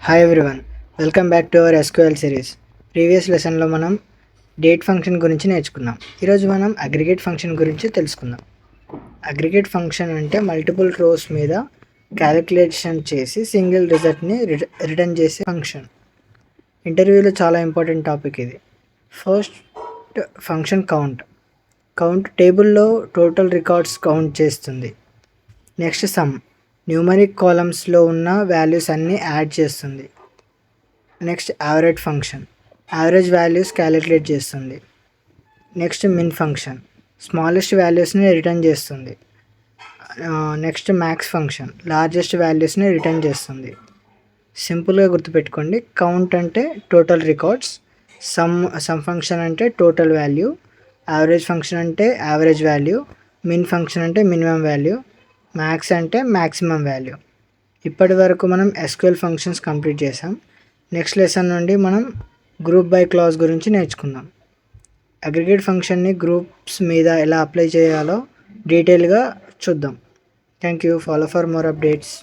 Hi everyone, welcome back to our SQL series. Previous లెసన్లో మనం date function గురించి నేర్చుకున్నాం. ఈరోజు మనం అగ్రిగేట్ ఫంక్షన్ గురించి తెలుసుకుందాం. అగ్రిగేట్ ఫంక్షన్ అంటే మల్టిపుల్ రోస్ మీద క్యాలిక్యులేషన్ చేసి సింగిల్ రిజల్ట్ని రిటర్న్ చేసే ఫంక్షన్. ఇంటర్వ్యూలో చాలా ఇంపార్టెంట్ టాపిక్ ఇది. ఫస్ట్ ఫంక్షన్ కౌంట్ టేబుల్లో టోటల్ రికార్డ్స్ కౌంట్ చేస్తుంది. నెక్స్ట్ సమ్, న్యూమరిక్ కాలమ్స్లో ఉన్న వాల్యూస్ అన్నీ యాడ్ చేస్తుంది. Next average function, average values calculate చేస్తుంది. నెక్స్ట్ మిన్ ఫంక్షన్, స్మాలెస్ట్ వాల్యూస్ని రిటర్న్ చేస్తుంది. నెక్స్ట్ మ్యాక్స్ ఫంక్షన్, లార్జెస్ట్ వాల్యూస్ని రిటర్న్ చేస్తుంది. సింపుల్గా గుర్తుపెట్టుకోండి, కౌంట్ అంటే టోటల్ రికార్డ్స్, సమ్ ఫంక్షన్ అంటే టోటల్ వాల్యూ, యావరేజ్ ఫంక్షన్ అంటే యావరేజ్ వాల్యూ, మిన్ ఫంక్షన్ అంటే మినిమం వాల్యూ, మ్యాక్స్ అంటే మ్యాక్సిమం వాల్యూ. ఇప్పటి వరకు మనం ఎస్క్యూఎల్ ఫంక్షన్స్ కంప్లీట్ చేసాం. నెక్స్ట్ లెసన్ నుండి మనం గ్రూప్ బై క్లాజ్ గురించి నేర్చుకుందాం. అగ్రిగేట్ ఫంక్షన్ని గ్రూప్స్ మీద ఎలా అప్లై చేయాలో డీటెయిల్గా చూద్దాం. Thank you. Follow for more updates.